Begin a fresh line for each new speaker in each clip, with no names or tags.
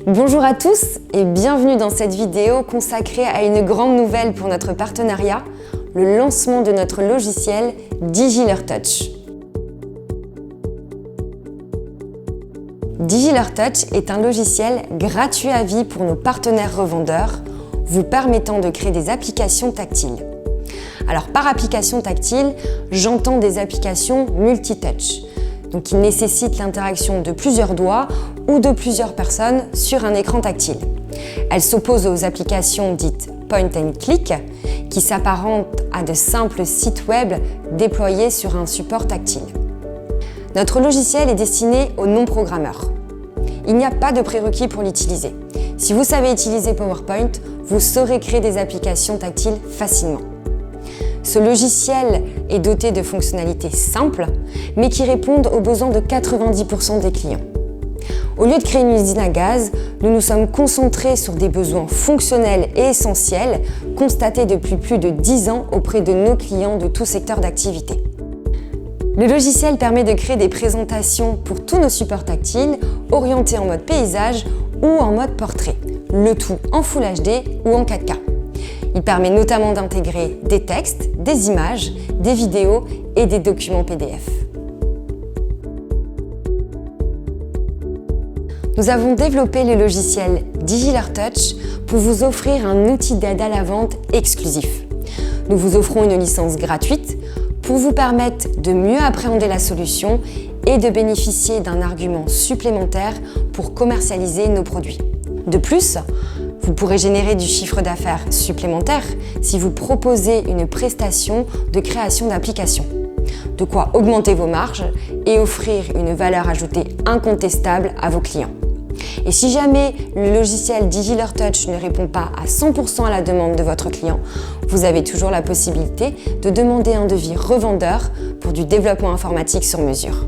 Bonjour à tous et bienvenue dans cette vidéo consacrée à une grande nouvelle pour notre partenariat, le lancement de notre logiciel DigiLearTouch. DigiLearTouch est un logiciel gratuit à vie pour nos partenaires revendeurs, vous permettant de créer des applications tactiles. Alors par application tactile, j'entends des applications multi-touch, donc qui nécessitent l'interaction de plusieurs doigts ou de plusieurs personnes sur un écran tactile. Elles s'opposent aux applications dites point and click, qui s'apparentent à de simples sites web déployés sur un support tactile. Notre logiciel est destiné aux non-programmeurs. Il n'y a pas de prérequis pour l'utiliser. Si vous savez utiliser PowerPoint, vous saurez créer des applications tactiles facilement. Ce logiciel est doté de fonctionnalités simples, mais qui répondent aux besoins de 90% des clients. Au lieu de créer une usine à gaz, nous nous sommes concentrés sur des besoins fonctionnels et essentiels constatés depuis plus de 10 ans auprès de nos clients de tout secteur d'activité. Le logiciel permet de créer des présentations pour tous nos supports tactiles, orientés en mode paysage ou en mode portrait, le tout en Full HD ou en 4K. Il permet notamment d'intégrer des textes, des images, des vidéos et des documents PDF. Nous avons développé le logiciel DigiLearTouch pour vous offrir un outil d'aide à la vente exclusif. Nous vous offrons une licence gratuite pour vous permettre de mieux appréhender la solution et de bénéficier d'un argument supplémentaire pour commercialiser nos produits. De plus, vous pourrez générer du chiffre d'affaires supplémentaire si vous proposez une prestation de création d'applications. De quoi augmenter vos marges et offrir une valeur ajoutée incontestable à vos clients. Et si jamais le logiciel DigiLearTouch ne répond pas à 100% à la demande de votre client, vous avez toujours la possibilité de demander un devis revendeur pour du développement informatique sur mesure.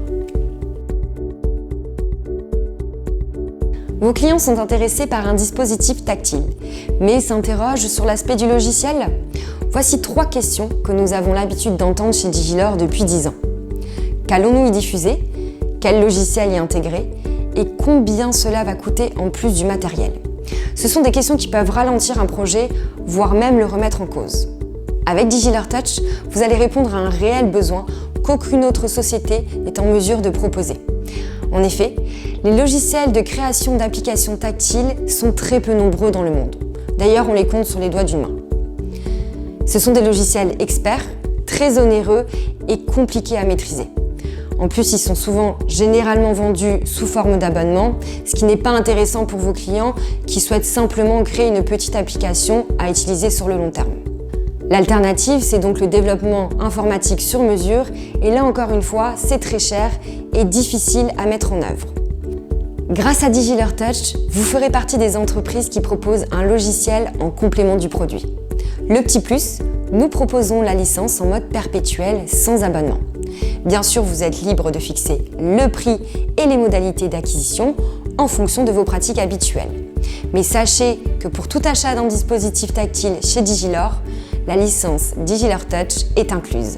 Vos clients sont intéressés par un dispositif tactile, mais s'interrogent sur l'aspect du logiciel. Voici 3 questions que nous avons l'habitude d'entendre chez DigiLear depuis 10 ans. Qu'allons-nous y diffuser? Quel logiciel y intégrer? Et combien cela va coûter en plus du matériel? Ce sont des questions qui peuvent ralentir un projet, voire même le remettre en cause. Avec DigiLearTouch, vous allez répondre à un réel besoin qu'aucune autre société n'est en mesure de proposer. En effet, les logiciels de création d'applications tactiles sont très peu nombreux dans le monde. D'ailleurs, on les compte sur les doigts d'une main. Ce sont des logiciels experts, très onéreux et compliqués à maîtriser. En plus, ils sont généralement vendus sous forme d'abonnement, ce qui n'est pas intéressant pour vos clients qui souhaitent simplement créer une petite application à utiliser sur le long terme. L'alternative, c'est donc le développement informatique sur mesure, et là encore une fois, c'est très cher et difficile à mettre en œuvre. Grâce à DigiLearTouch, vous ferez partie des entreprises qui proposent un logiciel en complément du produit. Le petit plus, nous proposons la licence en mode perpétuel sans abonnement. Bien sûr, vous êtes libre de fixer le prix et les modalités d'acquisition en fonction de vos pratiques habituelles. Mais sachez que pour tout achat d'un dispositif tactile chez DigiLear, la licence DigiLearTouch est incluse.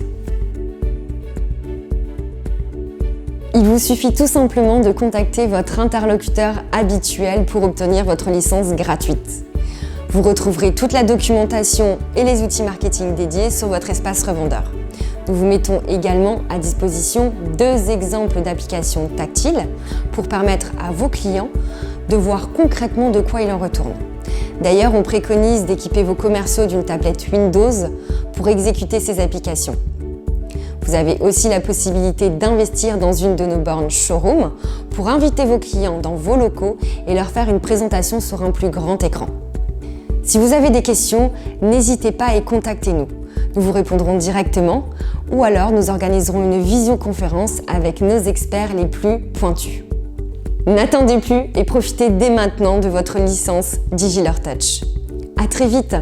Il vous suffit tout simplement de contacter votre interlocuteur habituel pour obtenir votre licence gratuite. Vous retrouverez toute la documentation et les outils marketing dédiés sur votre espace revendeur. Nous vous mettons également à disposition 2 exemples d'applications tactiles pour permettre à vos clients de voir concrètement de quoi il en retourne. D'ailleurs, on préconise d'équiper vos commerciaux d'une tablette Windows pour exécuter ces applications. Vous avez aussi la possibilité d'investir dans une de nos bornes showroom pour inviter vos clients dans vos locaux et leur faire une présentation sur un plus grand écran. Si vous avez des questions, n'hésitez pas et contactez-nous. Nous vous répondrons directement ou alors nous organiserons une visioconférence avec nos experts les plus pointus. N'attendez plus et profitez dès maintenant de votre licence DigiLearTouch. À très vite!